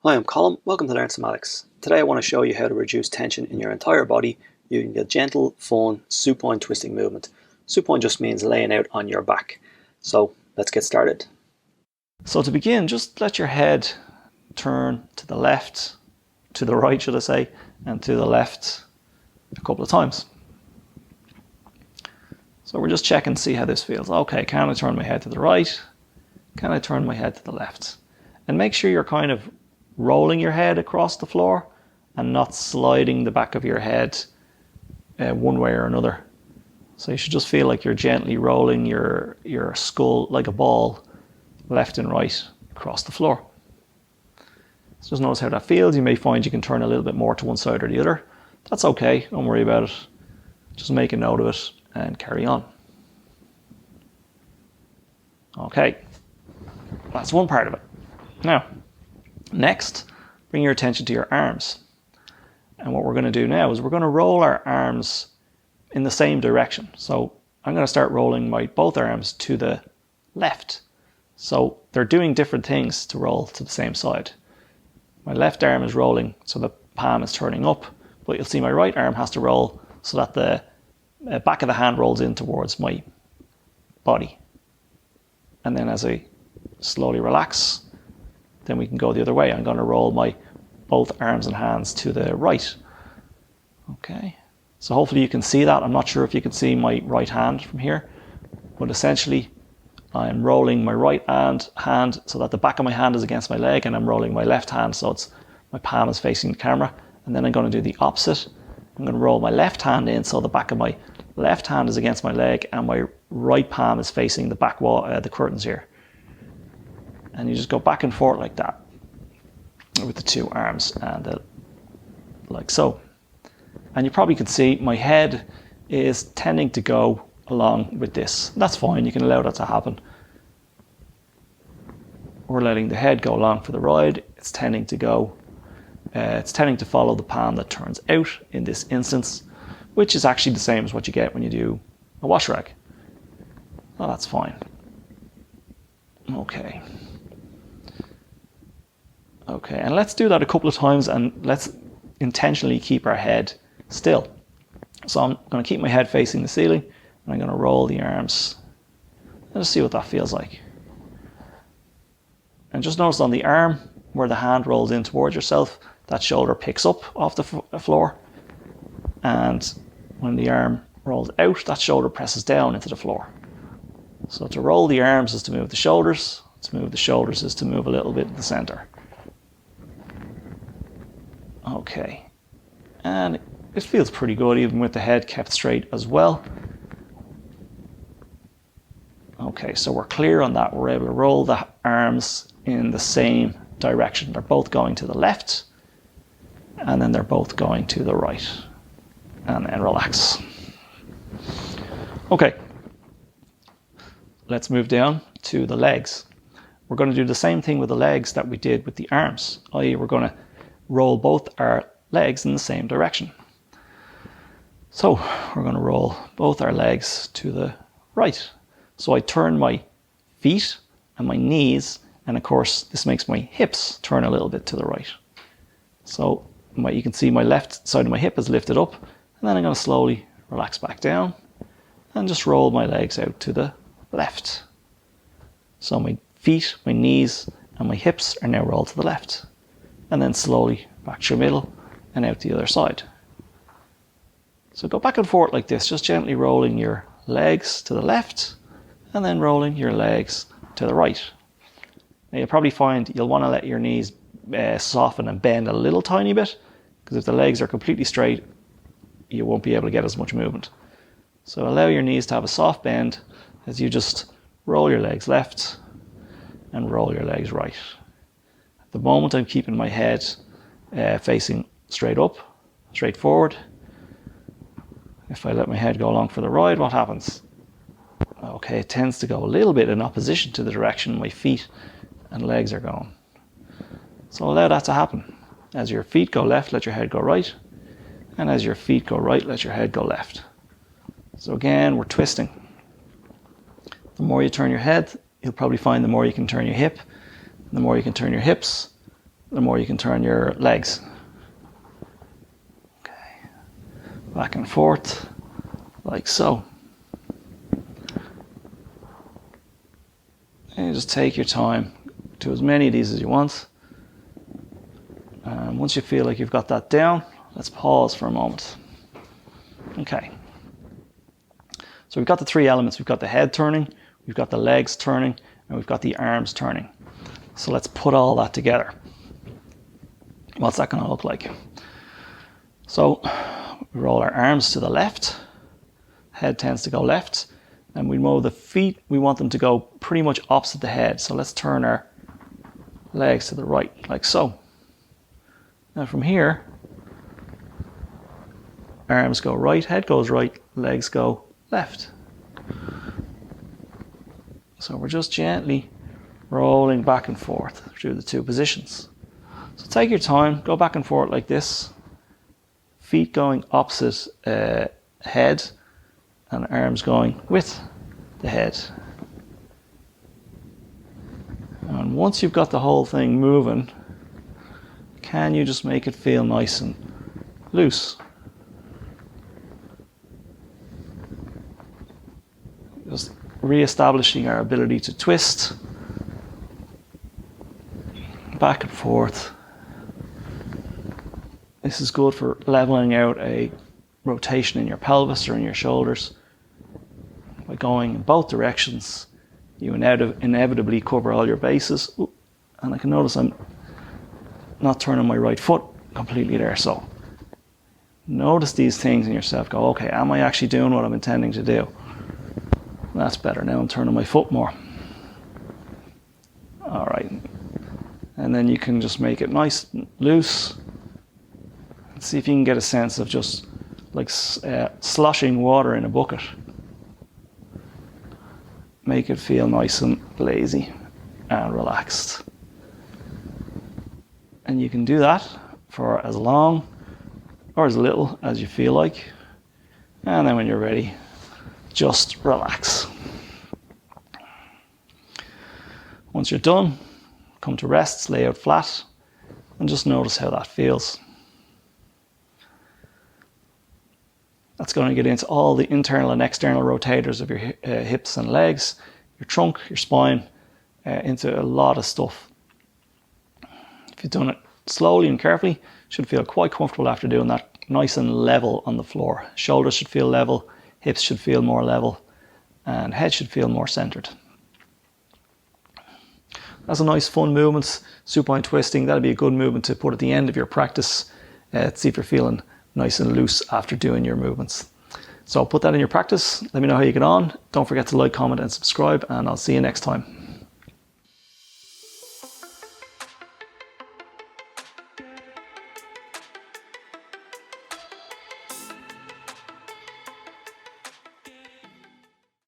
Hi, I'm Colin. Welcome to Learnsomatics. Today I want to show you how to reduce tension in your entire body using a gentle, fun supine twisting movement. Supine just means laying out on your back. So let's get started. So to begin, just let your head turn to the left, to the right should I say, and to the left a couple of times. So we're just checking to see how this feels. Okay, can I turn my head to the right? Can I turn my head to the left? And make sure you're kind of rolling your head across the floor and not sliding the back of your head one way or another. So you should just feel like you're gently rolling your skull like a ball left and right across the floor. So just notice how that feels. You may find you can turn a little bit more to one side or the other. That's okay, don't worry about it. Just make a note of it and carry on. Okay, that's one part of it. Now, next, bring your attention to your arms. And what we're going to do now is we're going to roll our arms in the same direction. So I'm going to start rolling both arms to the left. So they're doing different things to roll to the same side. My left arm is rolling so the palm is turning up, but you'll see my right arm has to roll so that the back of the hand rolls in towards my body. And then as I slowly relax, then we can go the other way. I'm going to roll both arms and hands to the right. Okay, so hopefully you can see that. I'm not sure if you can see my right hand from here, but essentially I'm rolling my right hand so that the back of my hand is against my leg, and I'm rolling my left hand so my palm is facing the camera. And then I'm going to do the opposite. I'm going to roll my left hand in so the back of my left hand is against my leg and my right palm is facing the back wall, the curtains here. And you just go back and forth like that with the two arms, and like so. And you probably can see my head is tending to go along with this. That's fine, you can allow that to happen. We're letting the head go along for the ride. It's tending to follow the palm that turns out in this instance, which is actually the same as what you get when you do a wash rag. Well, that's fine. Okay, and let's do that a couple of times, and let's intentionally keep our head still. So I'm going to keep my head facing the ceiling, and I'm going to roll the arms. Let's see what that feels like. And just notice on the arm where the hand rolls in towards yourself, that shoulder picks up off the floor. And when the arm rolls out, that shoulder presses down into the floor. So to roll the arms is to move the shoulders. To move the shoulders is to move a little bit in the center. Okay, and it feels pretty good even with the head kept straight as well. Okay, so we're clear on that. We're able to roll the arms in the same direction. They're both going to the left, and then they're both going to the right. And then relax. Okay, let's move down to the legs. We're going to do the same thing with the legs that we did with the arms, i.e. we're going to roll both our legs in the same direction. So we're going to roll both our legs to the right. So I turn my feet and my knees, and of course this makes my hips turn a little bit to the right. So you can see my left side of my hip is lifted up, and then I'm going to slowly relax back down and just roll my legs out to the left. So my feet, my knees, and my hips are now rolled to the left. And then slowly back to your middle and out the other side. So go back and forth like this, just gently rolling your legs to the left and then rolling your legs to the right. Now you'll probably find you'll want to let your knees soften and bend a little tiny bit, because if the legs are completely straight, you won't be able to get as much movement. So allow your knees to have a soft bend as you just roll your legs left and roll your legs right. At the moment I'm keeping my head facing straight up, straight forward. If I let my head go along for the ride, what happens? Okay, it tends to go a little bit in opposition to the direction my feet and legs are going. So allow that to happen. As your feet go left, let your head go right. And as your feet go right, let your head go left. So again, we're twisting. The more you turn your head, you'll probably find the more you can turn your hip. The more you can turn your hips, the more you can turn your legs. Okay. Back and forth, like so. And you just take your time. Do as many of these as you want. And once you feel like you've got that down, let's pause for a moment. Okay. So we've got the three elements. We've got the head turning, we've got the legs turning, and we've got the arms turning. So let's put all that together. What's that going to look like? So we roll our arms to the left. Head tends to go left. And we move the feet, we want them to go pretty much opposite the head. So let's turn our legs to the right, like so. Now from here, arms go right, head goes right, legs go left. So we're just gently rolling back and forth through the two positions. So take your time, go back and forth like this. Feet going opposite head, and arms going with the head. And once you've got the whole thing moving, can you just make it feel nice and loose? Just re-establishing our ability to twist back and forth. This is good for leveling out a rotation in your pelvis or in your shoulders. By going in both directions, you inevitably cover all your bases. Ooh, and I can notice I'm not turning my right foot completely there. So notice these things in yourself. Go, okay, am I actually doing what I'm intending to do? That's better. Now I'm turning my foot more. All right. And then you can just make it nice and loose. And see if you can get a sense of just like sloshing water in a bucket. Make it feel nice and lazy and relaxed. And you can do that for as long or as little as you feel like. And then when you're ready, just relax. Once you're done, come to rest, lay out flat, and just notice how that feels. That's going to get into all the internal and external rotators of your hips and legs, your trunk, your spine, into a lot of stuff. If you've done it slowly and carefully, you should feel quite comfortable after doing that, nice and level on the floor. Shoulders should feel level, hips should feel more level, and head should feel more centered. That's a nice fun movement, supine twisting. That'll be a good movement to put at the end of your practice to see if you're feeling nice and loose after doing your movements. So put that in your practice. Let me know how you get on. Don't forget to like, comment, and subscribe, and I'll see you next time.